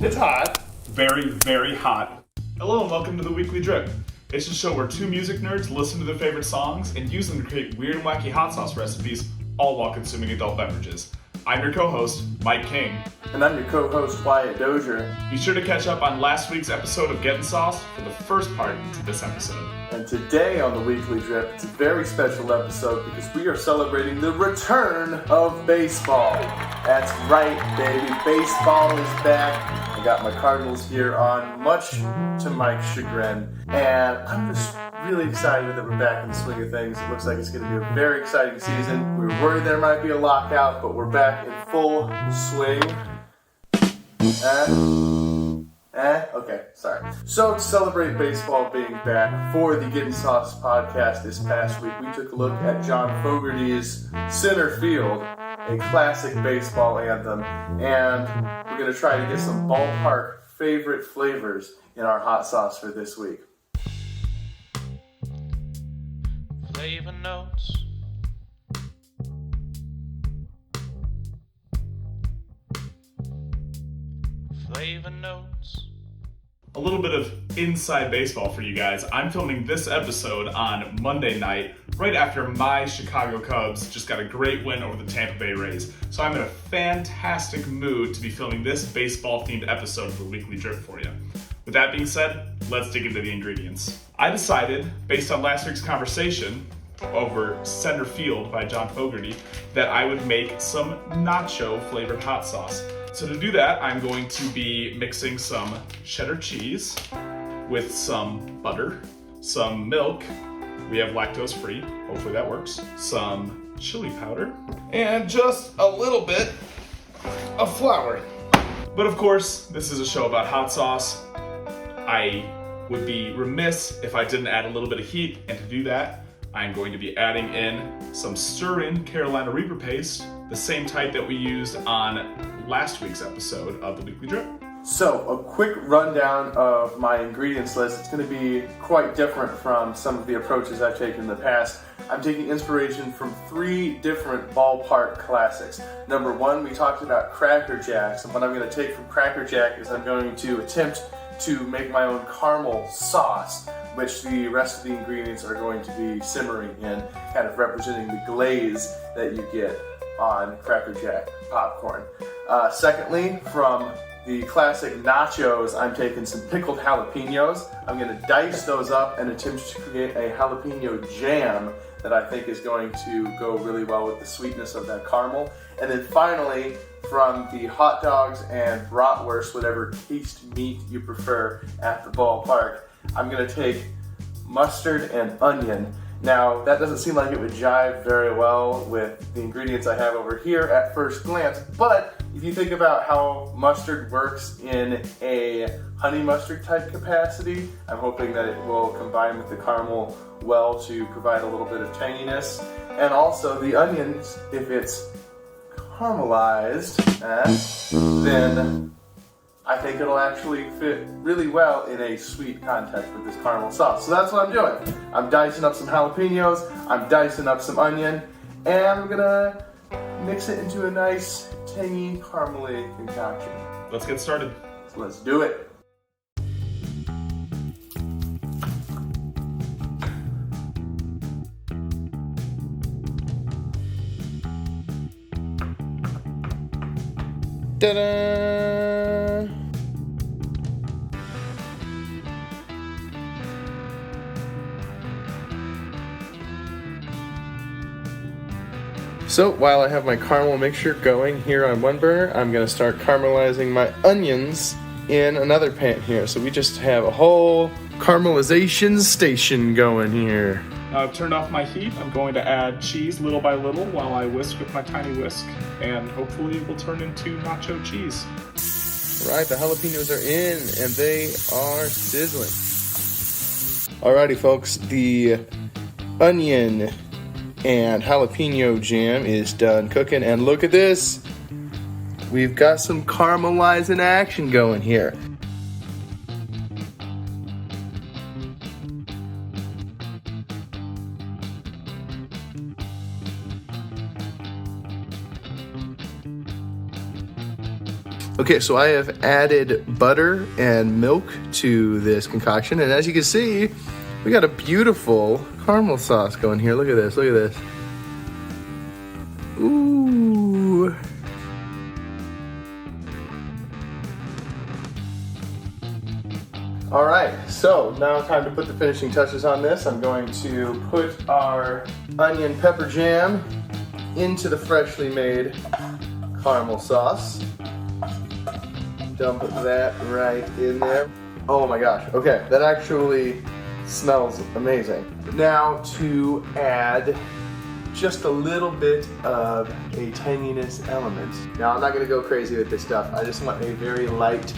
It's hot. Very, very hot. Hello and welcome to the Weekly Drip. It's a show where two music nerds listen to their favorite songs and use them to create weird and wacky hot sauce recipes, all while consuming adult beverages. I'm your co-host, Mike King. And I'm your co-host, Wyatt, Dozier. Be sure to catch up on last week's episode of Getting Sauce for the first part to this episode. And today on the Weekly Drip, it's a very special episode because we are celebrating the return of baseball. That's right, baby. Baseball is back. I got my Cardinals gear on, much to Mike's chagrin. And I'm just really excited that we're back in the swing of things. It looks like it's going to be a very exciting season. We were worried there might be a lockout, but we're back in full swing. Okay, sorry. So to celebrate baseball being back, for the Getting Sauce podcast this past week, we took a look at John Fogerty's Center Field, a classic baseball anthem, and we're going to try to get some ballpark favorite flavors in our hot sauce for this week. Flavor notes. Flavor notes. A little bit of inside baseball for you guys. I'm filming this episode on Monday night, right after my Chicago Cubs just got a great win over the Tampa Bay Rays. So I'm in a fantastic mood to be filming this baseball-themed episode of the Weekly Drip for you. With that being said, let's dig into the ingredients. I decided, based on last week's conversation over Center Field by John Fogerty, that I would make some nacho-flavored hot sauce. So to do that, I'm going to be mixing some cheddar cheese with some butter, some milk, we have lactose free, hopefully that works, some chili powder, and just a little bit of flour. But of course, this is a show about hot sauce. I would be remiss if I didn't add a little bit of heat, and to do that, I'm going to be adding in some stir-in Carolina Reaper paste, the same type that we used on last week's episode of the Weekly Drip. So, a quick rundown of my ingredients list. It's going to be quite different from some of the approaches I've taken in the past. I'm taking inspiration from 3 different ballpark classics. Number 1, we talked about Cracker Jacks, and what I'm going to take from Cracker Jack is I'm going to attempt to make my own caramel sauce, which the rest of the ingredients are going to be simmering in, kind of representing the glaze that you get on Cracker Jack popcorn. Secondly, from the classic nachos, I'm taking some pickled jalapenos. I'm going to dice those up and attempt to create a jalapeno jam that I think is going to go really well with the sweetness of that caramel. And then finally, from the hot dogs and bratwurst, whatever taste meat you prefer at the ballpark, I'm going to take mustard and onion. Now, that doesn't seem like it would jive very well with the ingredients I have over here at first glance, but if you think about how mustard works in a honey mustard type capacity, I'm hoping that it will combine with the caramel well to provide a little bit of tanginess. And also the onions, if it's caramelized, then I think it'll actually fit really well in a sweet context with this caramel sauce. So that's what I'm doing. I'm dicing up some jalapenos, I'm dicing up some onion, and I'm gonna mix it into a nice, tangy, caramely concoction. Let's get started. So let's do it. Ta-da! So while I have my caramel mixture going here on one burner, I'm going to start caramelizing my onions in another pan here. So we just have a whole caramelization station going here. Now I've turned off my heat. I'm going to add cheese little by little while I whisk with my tiny whisk, and hopefully it will turn into nacho cheese. Alright, the jalapenos are in, and they are sizzling. Alrighty folks, the onion and jalapeno jam is done cooking, and look at this! We've got some caramelizing action going here. Okay, so I have added butter and milk to this concoction, and as you can see, we got a beautiful caramel sauce going here. Look at this, look at this. Ooh. All right, so now time to put the finishing touches on this. I'm going to put our onion pepper jam into the freshly made caramel sauce. Dump that right in there. Oh my gosh, okay, that actually smells amazing. Now to add just a little bit of a tanginess element. Now I'm not gonna go crazy with this stuff. I just want a very light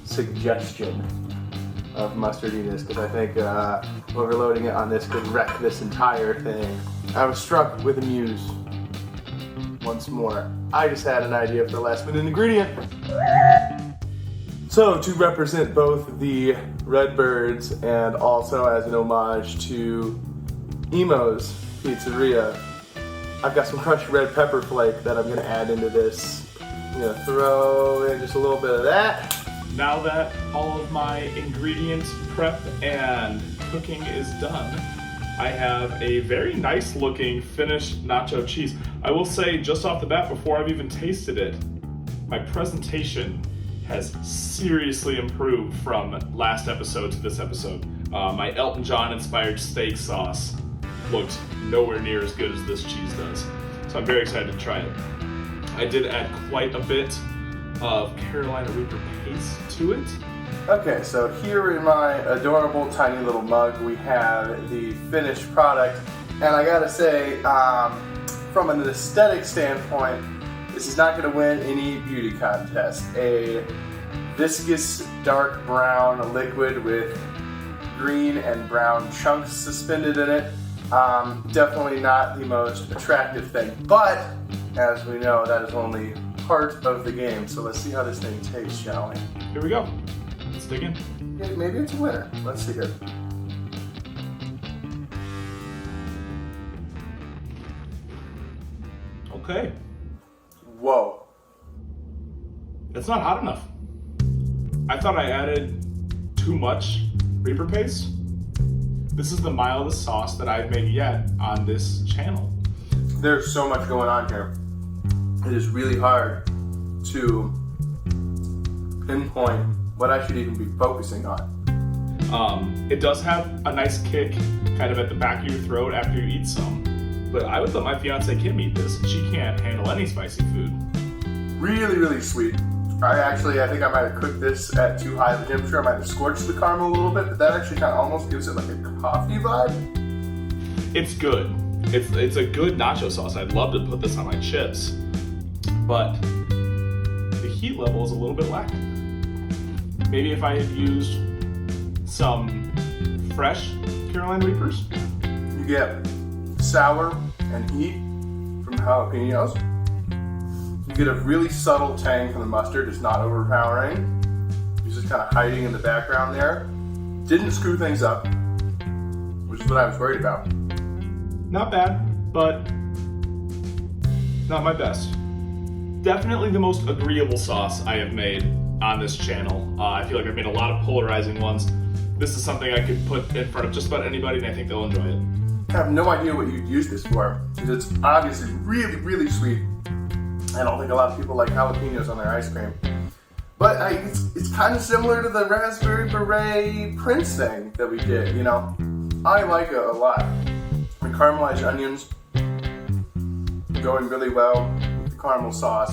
suggestion of mustardiness, because I think overloading it on this could wreck this entire thing. I was struck with a muse once more. I just had an idea for the last minute ingredient. So to represent both the Redbirds and also as an homage to Emo's Pizzeria, I've got some crushed red pepper flake that I'm gonna add into this. I'm gonna throw in just a little bit of that. Now that all of my ingredient prep and cooking is done, I have a very nice looking finished nacho cheese. I will say just off the bat, before I've even tasted it, my presentation has seriously improved from last episode to this episode. My Elton John inspired steak sauce looked nowhere near as good as this cheese does. So I'm very excited to try it. I did add quite a bit of Carolina Reaper paste to it. Okay, so here in my adorable tiny little mug, we have the finished product. And I gotta say, from an aesthetic standpoint, this is not gonna win any beauty contest. A viscous dark brown liquid with green and brown chunks suspended in it. Definitely not the most attractive thing, but as we know, that is only part of the game. So let's see how this thing tastes, shall we? Here we go. Let's dig in. Yeah, maybe it's a winner. Let's see here. Okay. Whoa. It's not hot enough. I thought I added too much Reaper paste. This is the mildest sauce that I've made yet on this channel. There's so much going on here. It is really hard to pinpoint what I should even be focusing on. It does have a nice kick kind of at the back of your throat after you eat some, but I would let my fiance Kim eat this. She can't handle any spicy food. Really, really sweet. I think I might have cooked this at too high of a temperature. I might have scorched the caramel a little bit, but that actually kind of almost gives it like a coffee vibe. It's good. It's a good nacho sauce. I'd love to put this on my chips, but the heat level is a little bit lacking. Maybe if I had used some fresh Carolina Reapers. You get sour and heat from jalapenos. You get a really subtle tang from the mustard. It's not overpowering. It's just kind of hiding in the background there. Didn't screw things up, which is what I was worried about. Not bad, but not my best. Definitely the most agreeable sauce I have made on this channel. I feel like I've made a lot of polarizing ones. This is something I could put in front of just about anybody, and I think they'll enjoy it. I have no idea what you'd use this for, because it's obviously really, really sweet. I don't think a lot of people like jalapenos on their ice cream. But it's kind of similar to the raspberry beret Prince thing that we did, you know? I like it a lot. The caramelized onions going really well with the caramel sauce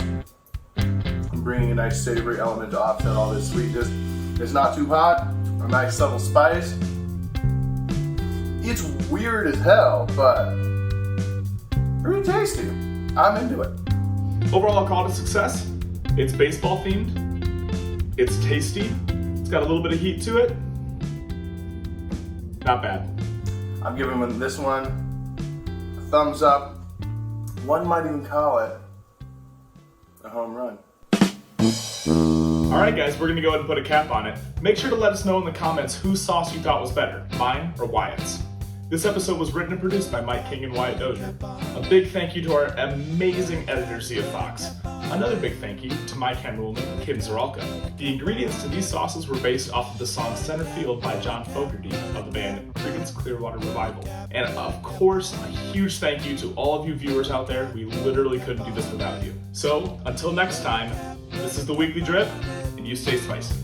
and bringing a nice savory element to offset all this sweetness. It's not too hot, a nice subtle spice. It's weird as hell, but pretty tasty. I'm into it. Overall, I'll call it a success. It's baseball themed. It's tasty. It's got a little bit of heat to it. Not bad. I'm giving this one a thumbs up. One might even call it a home run. All right, guys, we're gonna go ahead and put a cap on it. Make sure to let us know in the comments whose sauce you thought was better, mine or Wyatt's. This episode was written and produced by Mike King and Wyatt Dozier. A big thank you to our amazing editor, Zia Fox. Another big thank you to my camerawoman, Kim Zaralka. The ingredients to these sauces were based off of the song Center Field by John Fogerty of the band Creedence Clearwater Revival. And of course, a huge thank you to all of you viewers out there. We literally couldn't do this without you. So, until next time, this is the Weekly Drip, and you stay spicy.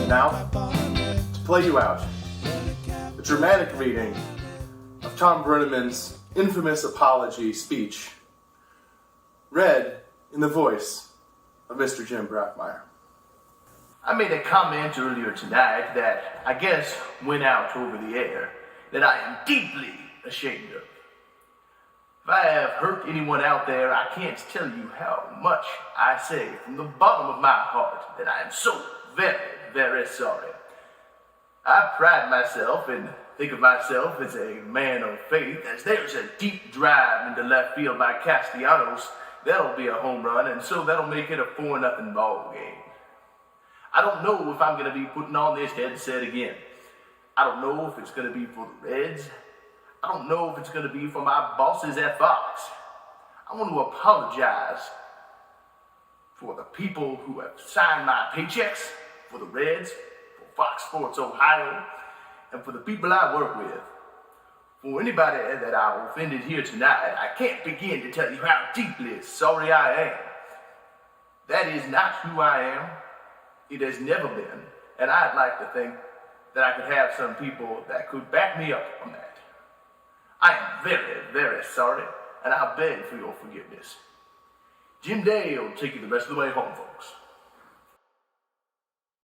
Now, to play you out, a dramatic reading of Tom Brenneman's infamous apology speech, read in the voice of Mr. Jim Brockmeyer. I made a comment earlier tonight that I guess went out over the air that I am deeply ashamed of. If I have hurt anyone out there, I can't tell you how much I say from the bottom of my heart that I am so very, very sorry. I pride myself and think of myself as a man of faith, as there's a deep drive into left field by Castellanos. That'll be a home run, and so that'll make it a 4-0 ball game. I don't know if I'm going to be putting on this headset again. I don't know if it's going to be for the Reds. I don't know if it's going to be for my bosses at Fox. I want to apologize for the people who have signed my paychecks, for the Reds, for Fox Sports Ohio, and for the people I work with. For anybody that I offended here tonight, I can't begin to tell you how deeply sorry I am. That is not who I am. It has never been. And I'd like to think that I could have some people that could back me up on that. I am very, very sorry, and I beg for your forgiveness. Jim Day will take you the rest of the way home, folks.